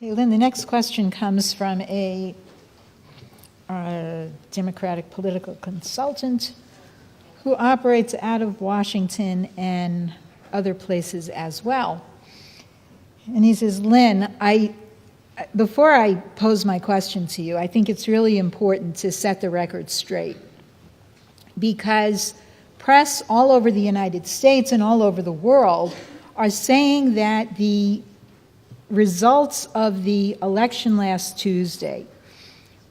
Okay, Lynn, the next question comes from a Democratic political consultant who operates out of Washington and other places as well. And he says, Lynn, before I pose my question to you, I think it's really important to set the record straight, because press all over the United States and all over the world are saying that the results of the election last Tuesday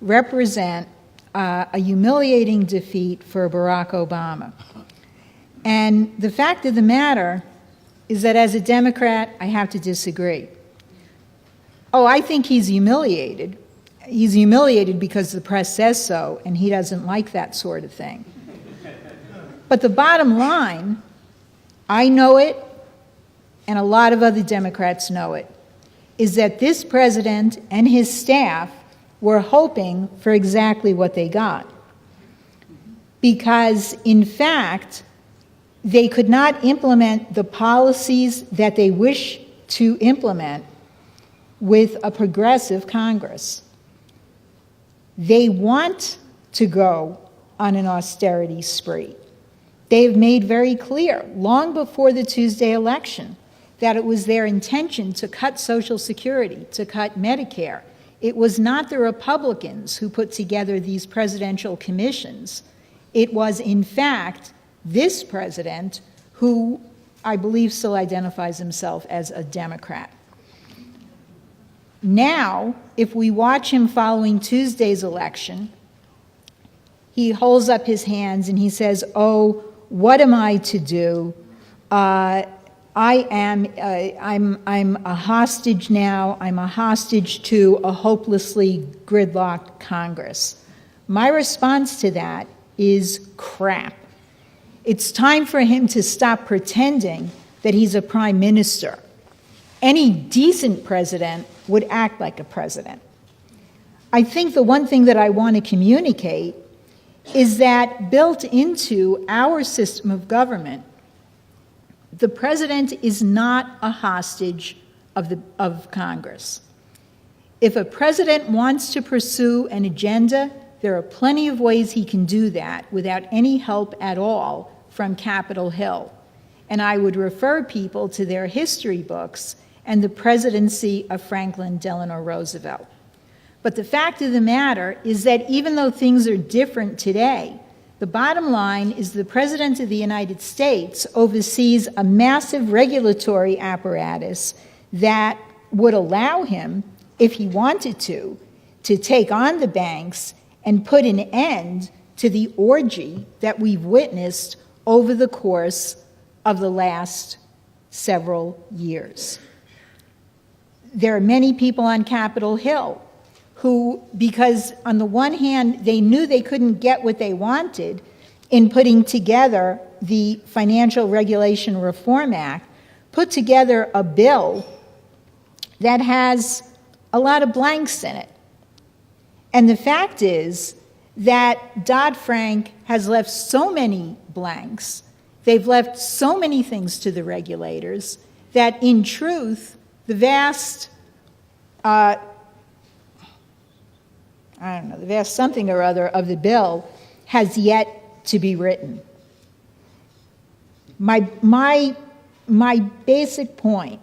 represent a humiliating defeat for Barack Obama. And the fact of the matter is that as a Democrat, I have to disagree. Oh, I think he's humiliated. He's humiliated because the press says so, and he doesn't like that sort of thing. But the bottom line, I know it, and a lot of other Democrats know it, is that this president and his staff were hoping for exactly what they got. Because, in fact, they could not implement the policies that they wish to implement with a progressive Congress. They want to go on an austerity spree. They've made very clear, long before the Tuesday election, that it was their intention to cut Social Security, to cut Medicare. It was not the Republicans who put together these presidential commissions. It was, in fact, this president, who I believe still identifies himself as a Democrat. Now, if we watch him following Tuesday's election, he holds up his hands and he says, oh, what am I to do? I'm a hostage now. I'm a hostage to a hopelessly gridlocked Congress. My response to that is crap. It's time for him to stop pretending that he's a prime minister. Any decent president would act like a president. I think the one thing that I want to communicate is that built into our system of government, the president is not a hostage of Congress. If a president wants to pursue an agenda, there are plenty of ways he can do that without any help at all from Capitol Hill. And I would refer people to their history books and the presidency of Franklin Delano Roosevelt. But the fact of the matter is that even though things are different today, the bottom line is the President of the United States oversees a massive regulatory apparatus that would allow him, if he wanted to take on the banks and put an end to the orgy that we've witnessed over the course of the last several years. There are many people on Capitol Hill who, because on the one hand, they knew they couldn't get what they wanted in putting together the Financial Regulation Reform Act, put together a bill that has a lot of blanks in it. And the fact is that Dodd-Frank has left so many blanks, they've left so many things to the regulators, that in truth, the vast the vast something or other of the bill has yet to be written. My basic point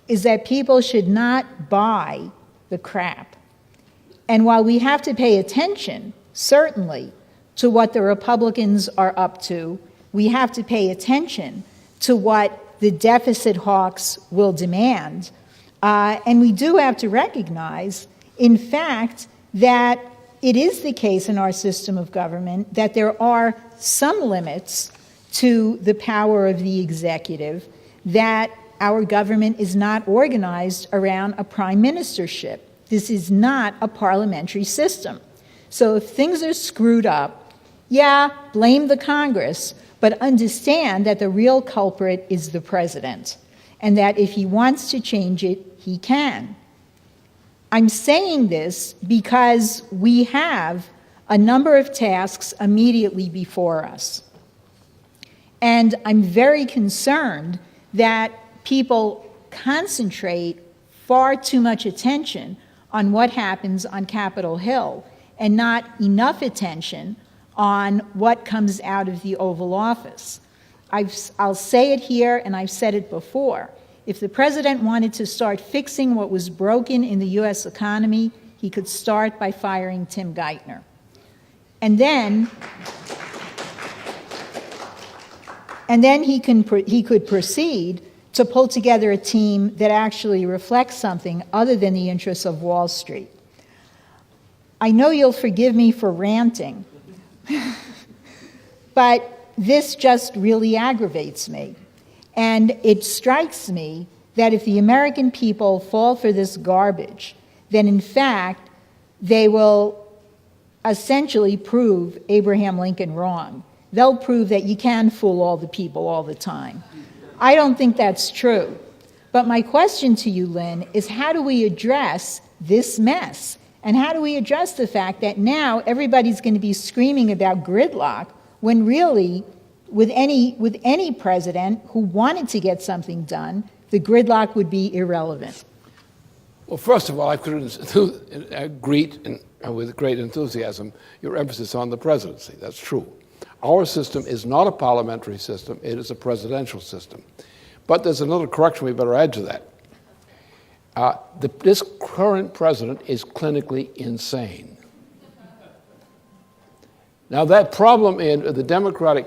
is that people should not buy the crap. And while we have to pay attention, certainly, to what the Republicans are up to, we have to pay attention to what the deficit hawks will demand. And we do have to recognize, in fact, that it is the case in our system of government that there are some limits to the power of the executive, that our government is not organized around a prime ministership. This is not a parliamentary system. So if things are screwed up, yeah, blame the Congress, but understand that the real culprit is the president, and that if he wants to change it, he can. I'm saying this because we have a number of tasks immediately before us. And I'm very concerned that people concentrate far too much attention on what happens on Capitol Hill and not enough attention on what comes out of the Oval Office. I'll say it here, and I've said it before. If the president wanted to start fixing what was broken in the U.S. economy, he could start by firing Tim Geithner. And then he could proceed to pull together a team that actually reflects something other than the interests of Wall Street. I know you'll forgive me for ranting, but this just really aggravates me. And it strikes me that if the American people fall for this garbage, then in fact, they will essentially prove Abraham Lincoln wrong. They'll prove that you can fool all the people all the time. I don't think that's true. But my question to you, Lynn, is how do we address this mess? And how do we address the fact that now everybody's going to be screaming about gridlock when really, with any president who wanted to get something done, the gridlock would be irrelevant? Well, first of all, I could greet with great enthusiasm your emphasis on the presidency. That's true. Our system is not a parliamentary system. It is a presidential system. But there's another correction we better add to that. This current president is clinically insane. Now, that problem in the Democratic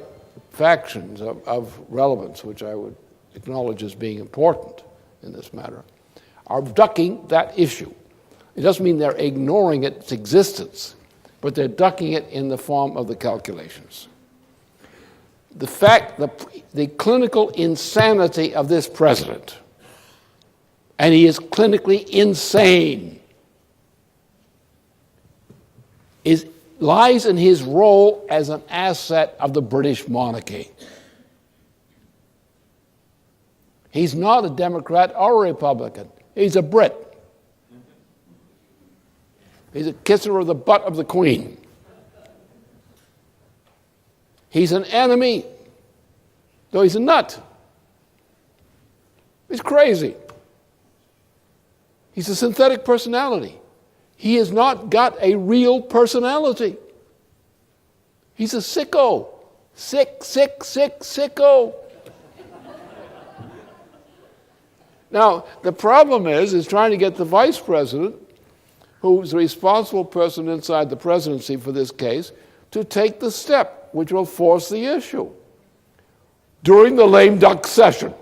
factions of relevance, which I would acknowledge as being important in this matter, are ducking that issue. It doesn't mean they're ignoring its existence, but they're ducking it in the form of the calculations. The fact, the clinical insanity of this president, and he is clinically insane, lies in his role as an asset of the British monarchy. He's not a Democrat or a Republican. He's a Brit. He's a kisser of the butt of the Queen. He's an enemy, though he's a nut. He's crazy. He's a synthetic personality. He has not got a real personality. He's a sicko. Sick, sicko. Now, the problem is trying to get the vice president, who's the responsible person inside the presidency for this case, to take the step which will force the issue during the lame duck session.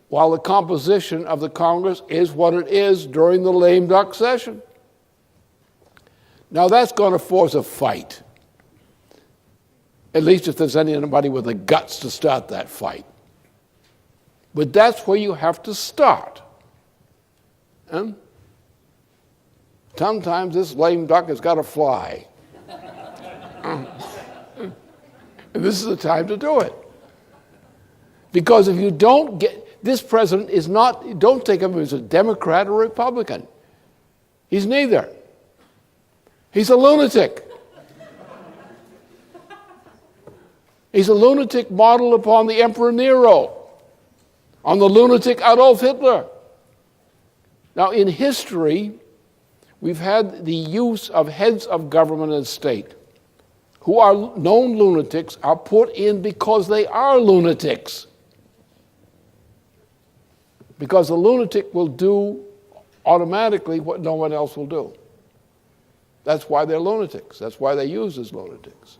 While the composition of the Congress is what it is during the lame duck session. Now, that's going to force a fight. At least if there's anybody with the guts to start that fight. But that's where you have to start. And sometimes this lame duck has got to fly. And this is the time to do it. Because if you don't get, this president is not, don't take him as a Democrat or Republican. He's neither. He's a lunatic. He's a lunatic modeled upon the Emperor Nero, on the lunatic Adolf Hitler. Now, in history, we've had the use of heads of government and state who are known lunatics are put in because they are lunatics. Because the lunatic will do automatically what no one else will do. That's why they're lunatics. That's why they're used as lunatics.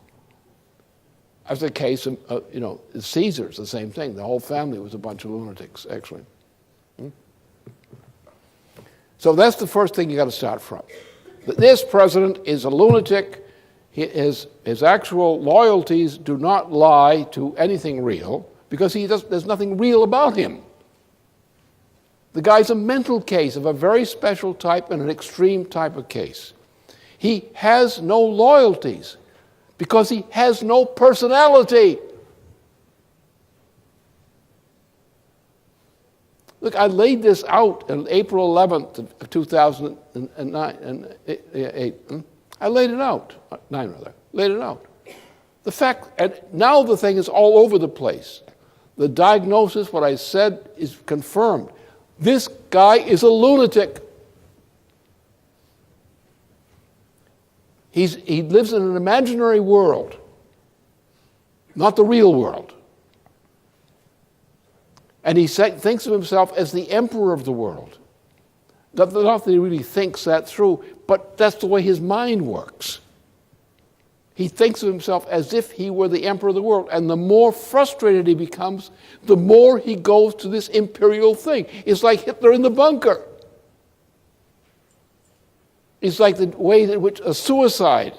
That's the case of, Caesar's the same thing. The whole family was a bunch of lunatics, actually. So that's the first thing you got to start from. This president is a lunatic. His actual loyalties do not lie to anything real because there's nothing real about him. The guy's a mental case of a very special type and an extreme type of case. He has no loyalties because he has no personality. Look, I laid this out on April 11th of 2008. I laid it out. Laid it out. The fact, and now the thing is all over the place. The diagnosis, what I said, is confirmed. This guy is a lunatic. He lives in an imaginary world, not the real world. And he thinks of himself as the emperor of the world. Not that he really thinks that through, but that's the way his mind works. He thinks of himself as if he were the emperor of the world. And the more frustrated he becomes, the more he goes to this imperial thing. It's like Hitler in the bunker. It's like the way in which a suicide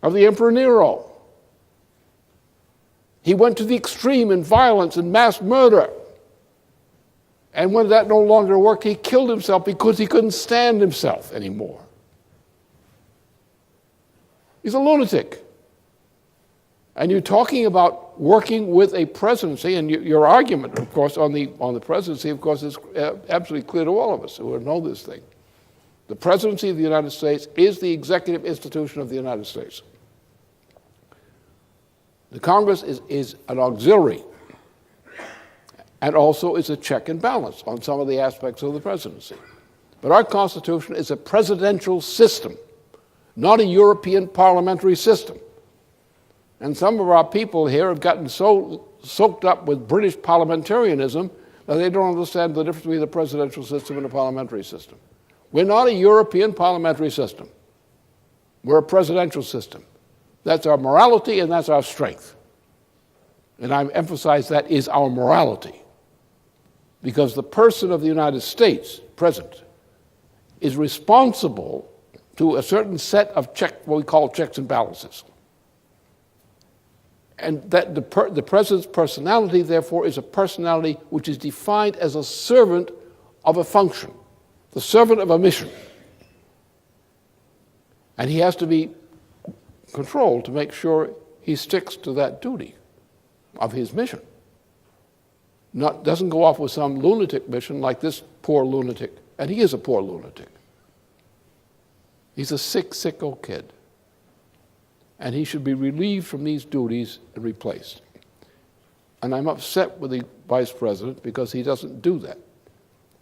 of the Emperor Nero. He went to the extreme in violence and mass murder. And when that no longer worked, he killed himself because he couldn't stand himself anymore. He's a lunatic. And you're talking about working with a presidency, and your argument, of course, on the presidency, of course, is absolutely clear to all of us who know this thing. The presidency of the United States is the executive institution of the United States. The Congress is an auxiliary, and also is a check and balance on some of the aspects of the presidency. But our Constitution is a presidential system, not a European parliamentary system. And some of our people here have gotten so soaked up with British parliamentarianism that they don't understand the difference between the presidential system and a parliamentary system. We're not a European parliamentary system. We're a presidential system. That's our morality and that's our strength. And I emphasize that is our morality. Because the person of the United States, president, is responsible to a certain set of what we call checks and balances. And that the president's personality, therefore, is a personality which is defined as a servant of a function, the servant of a mission. And he has to be controlled to make sure he sticks to that duty of his mission. Doesn't go off with some lunatic mission like this poor lunatic. And he is a poor lunatic. He's a sick old kid. And he should be relieved from these duties and replaced. And I'm upset with the vice president because he doesn't do that.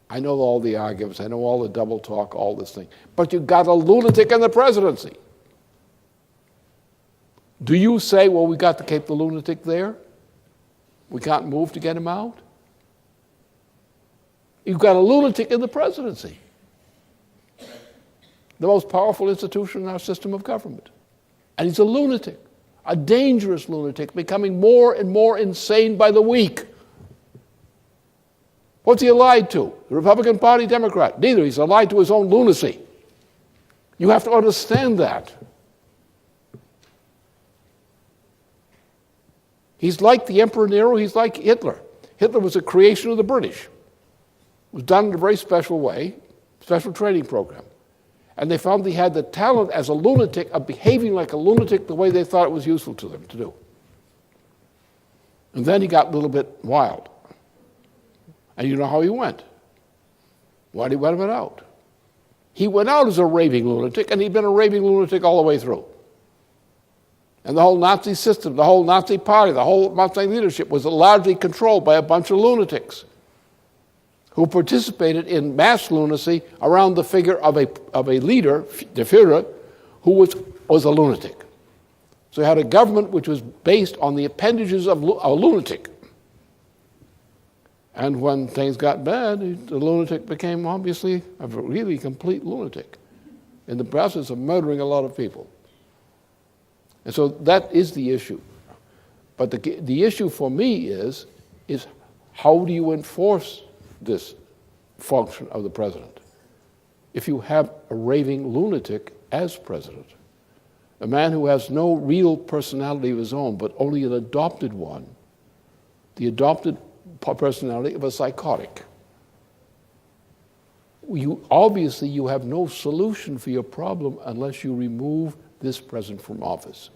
I know all the arguments, I know all the double talk, all this thing. But you've got a lunatic in the presidency. Do you say, well, we got to keep the lunatic there? We can't move to get him out? You've got a lunatic in the presidency. The most powerful institution in our system of government. And he's a lunatic, a dangerous lunatic, becoming more and more insane by the week. What's he allied to? The Republican Party, Democrat? Neither. He's allied to his own lunacy. You have to understand that. He's like the Emperor Nero, he's like Hitler. Hitler was a creation of the British. It was done in a very special way, special training program. And they found he had the talent as a lunatic of behaving like a lunatic the way they thought it was useful to them to do. And then he got a little bit wild. And you know how he went. Why did he went out? He went out as a raving lunatic, and he'd been a raving lunatic all the way through. And the whole Nazi system, the whole Nazi party, the whole Nazi leadership was largely controlled by a bunch of lunatics who participated in mass lunacy around the figure of a leader, the Führer, who was a lunatic. So you had a government which was based on the appendages of a lunatic. And when things got bad, the lunatic became obviously a really complete lunatic in the process of murdering a lot of people. And so that is the issue. But the issue for me is how do you enforce this function of the president? If you have a raving lunatic as president, a man who has no real personality of his own, but only an adopted one, the adopted personality of a psychotic, obviously you have no solution for your problem unless you remove this president from office.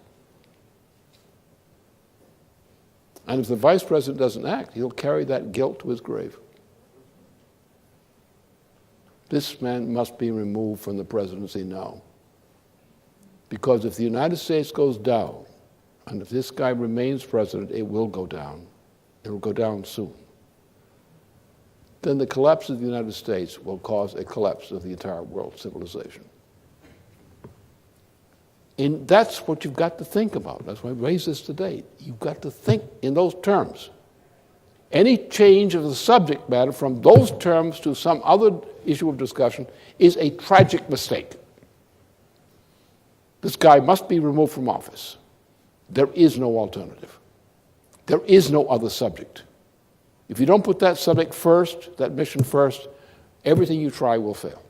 And if the vice president doesn't act, he'll carry that guilt to his grave. This man must be removed from the presidency now. Because if the United States goes down, and if this guy remains president, it will go down. It will go down soon. Then the collapse of the United States will cause a collapse of the entire world civilization. And that's what you've got to think about. That's why I raised this today. You've got to think in those terms. Any change of the subject matter from those terms to some other issue of discussion is a tragic mistake. This guy must be removed from office. There is no alternative. There is no other subject. If you don't put that subject first, that mission first, everything you try will fail.